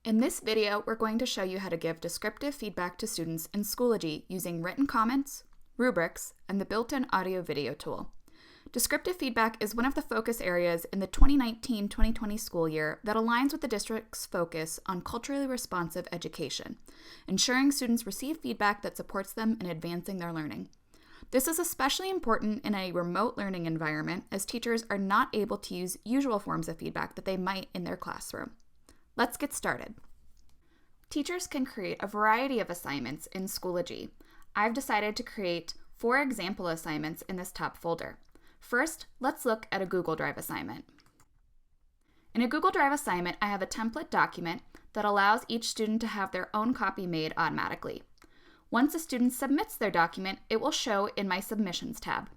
In this video, we're going to show you how to give descriptive feedback to students in Schoology using written comments, rubrics, and the built-in audio-video tool. Descriptive feedback is one of the focus areas in the 2019-2020 school year that aligns with the district's focus on culturally responsive education, ensuring students receive feedback that supports them in advancing their learning. This is especially important in a remote learning environment, as teachers are not able to use usual forms of feedback that they might in their classroom. Let's get started. Teachers can create a variety of assignments in Schoology. I've decided to create 4 example assignments in this top folder. First, let's look at a Google Drive assignment. In a Google Drive assignment, I have a template document that allows each student to have their own copy made automatically. Once a student submits their document, it will show in my Submissions tab.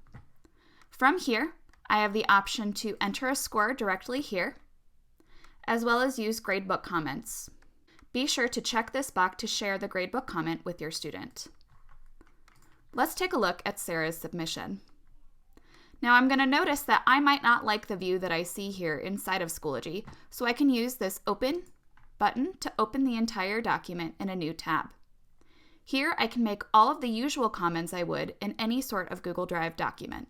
From here, I have the option to enter a score directly here, as well as use gradebook comments. Be sure to check this box to share the gradebook comment with your student. Let's take a look at Sarah's submission. Now I'm going to notice that I might not like the view that I see here inside of Schoology, so I can use this Open button to open the entire document in a new tab. Here I can make all of the usual comments I would in any sort of Google Drive document.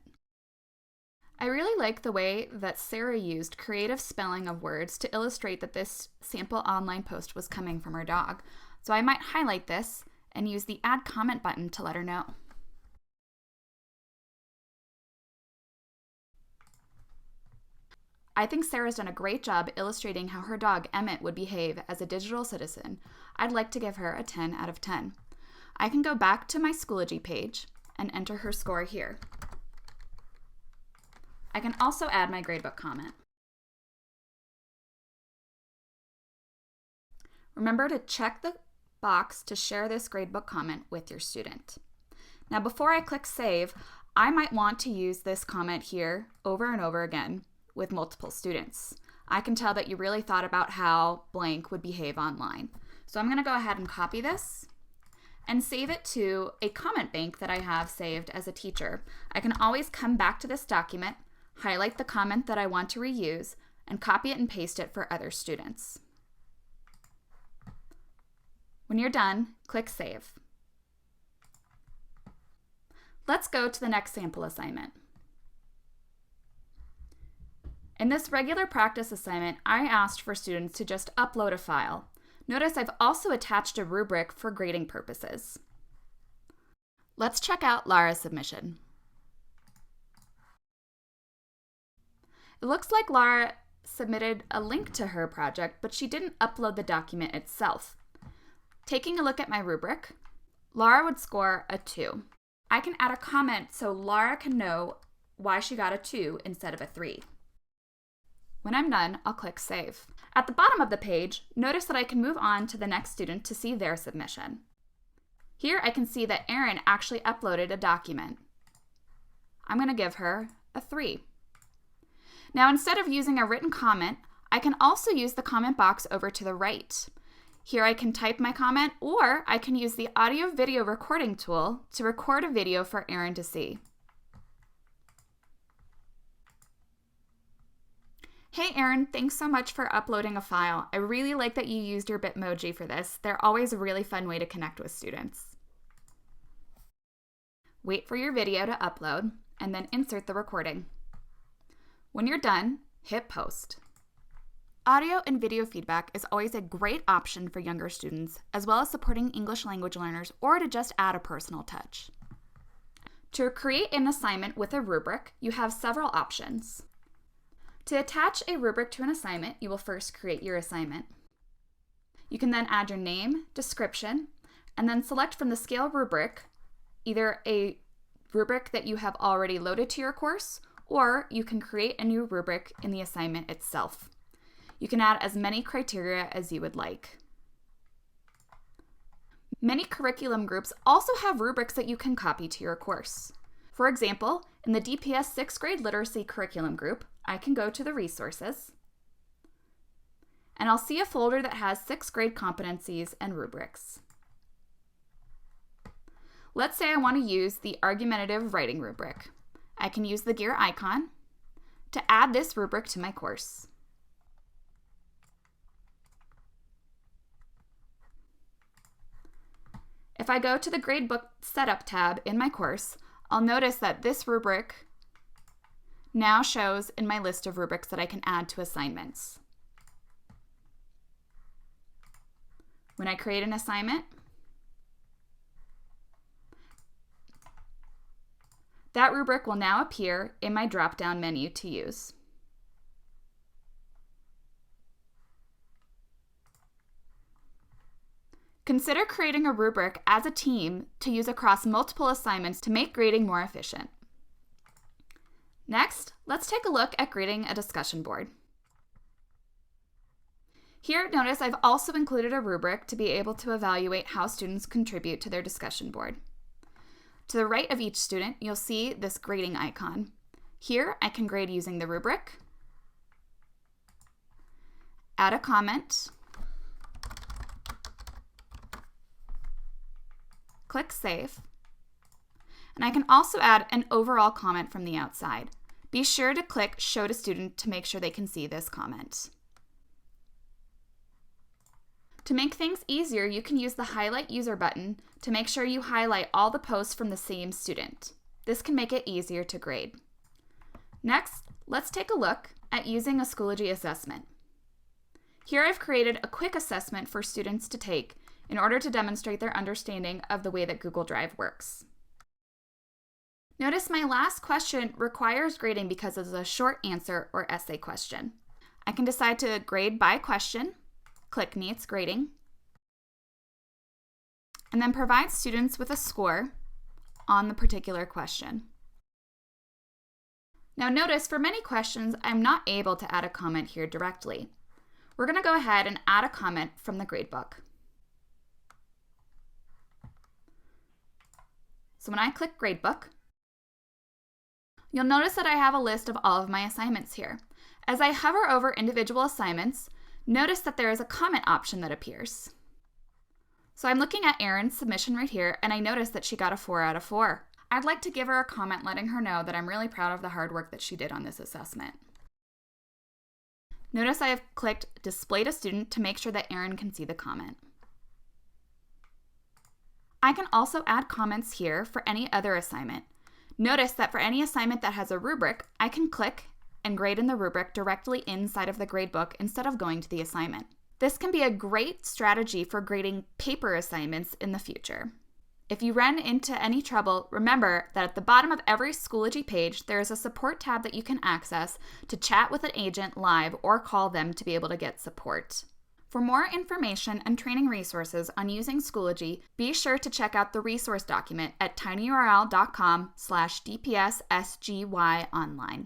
I really like the way that Sarah used creative spelling of words to illustrate that this sample online post was coming from her dog, so I might highlight this and use the Add Comment button to let her know. I think Sarah's done a great job illustrating how her dog Emmett would behave as a digital citizen. I'd like to give her a 10 out of 10. I can go back to my Schoology page and enter her score here. I can also add my gradebook comment. Remember to check the box to share this gradebook comment with your student. Now before I click save, I might want to use this comment here over and over again with multiple students. I can tell that you really thought about how blank would behave online. So I'm going to go ahead and copy this and save it to a comment bank that I have saved as a teacher. I can always come back to this document, highlight the comment that I want to reuse, and copy it and paste it for other students. When you're done, click Save. Let's go to the next sample assignment. In this regular practice assignment, I asked for students to just upload a file. Notice I've also attached a rubric for grading purposes. Let's check out Lara's submission. It looks like Lara submitted a link to her project, but she didn't upload the document itself. Taking a look at my rubric, Lara would score a 2. I can add a comment so Lara can know why she got a 2 instead of a 3. When I'm done, I'll click Save. At the bottom of the page, notice that I can move on to the next student to see their submission. Here I can see that Erin actually uploaded a document. I'm going to give her a 3. Now instead of using a written comment, I can also use the comment box over to the right. Here I can type my comment, or I can use the audio-video recording tool to record a video for Erin to see. Hey Erin, thanks so much for uploading a file. I really like that you used your Bitmoji for this. They're always a really fun way to connect with students. Wait for your video to upload, and then insert the recording. When you're done, hit Post. Audio and video feedback is always a great option for younger students, as well as supporting English language learners, or to just add a personal touch. To create an assignment with a rubric, you have several options. To attach a rubric to an assignment, you will first create your assignment. You can then add your name, description, and then select from the scale rubric either a rubric that you have already loaded to your course, or you can create a new rubric in the assignment itself. You can add as many criteria as you would like. Many curriculum groups also have rubrics that you can copy to your course. For example, in the DPS 6th grade literacy curriculum group, I can go to the resources, and I'll see a folder that has 6th grade competencies and rubrics. Let's say I want to use the argumentative writing rubric. I can use the gear icon to add this rubric to my course. If I go to the Gradebook Setup tab in my course, I'll notice that this rubric now shows in my list of rubrics that I can add to assignments. When I create an assignment, that rubric will now appear in my drop-down menu to use. Consider creating a rubric as a team to use across multiple assignments to make grading more efficient. Next, let's take a look at grading a discussion board. Here, notice I've also included a rubric to be able to evaluate how students contribute to their discussion board. To the right of each student, you'll see this grading icon. Here, I can grade using the rubric, add a comment, click Save, and I can also add an overall comment from the outside. Be sure to click Show to Student to make sure they can see this comment. To make things easier, you can use the Highlight User button to make sure you highlight all the posts from the same student. This can make it easier to grade. Next, let's take a look at using a Schoology Assessment. Here I've created a quick assessment for students to take in order to demonstrate their understanding of the way that Google Drive works. Notice my last question requires grading because it's a short answer or essay question. I can decide to grade by question, click Needs Grading, and then provide students with a score on the particular question. Now notice for many questions, I'm not able to add a comment here directly. We're going to go ahead and add a comment from the gradebook. So when I click Gradebook, you'll notice that I have a list of all of my assignments here. As I hover over individual assignments, notice that there is a comment option that appears. So I'm looking at Erin's submission right here, and I notice that she got a 4 out of 4. I'd like to give her a comment letting her know that I'm really proud of the hard work that she did on this assessment. Notice I have clicked Display to Student to make sure that Erin can see the comment. I can also add comments here for any other assignment. Notice that for any assignment that has a rubric, I can click and grade in the rubric directly inside of the gradebook instead of going to the assignment. This can be a great strategy for grading paper assignments in the future. If you run into any trouble, remember that at the bottom of every Schoology page, there is a support tab that you can access to chat with an agent live or call them to be able to get support. For more information and training resources on using Schoology, be sure to check out the resource document at tinyurl.com/dpssgyonline.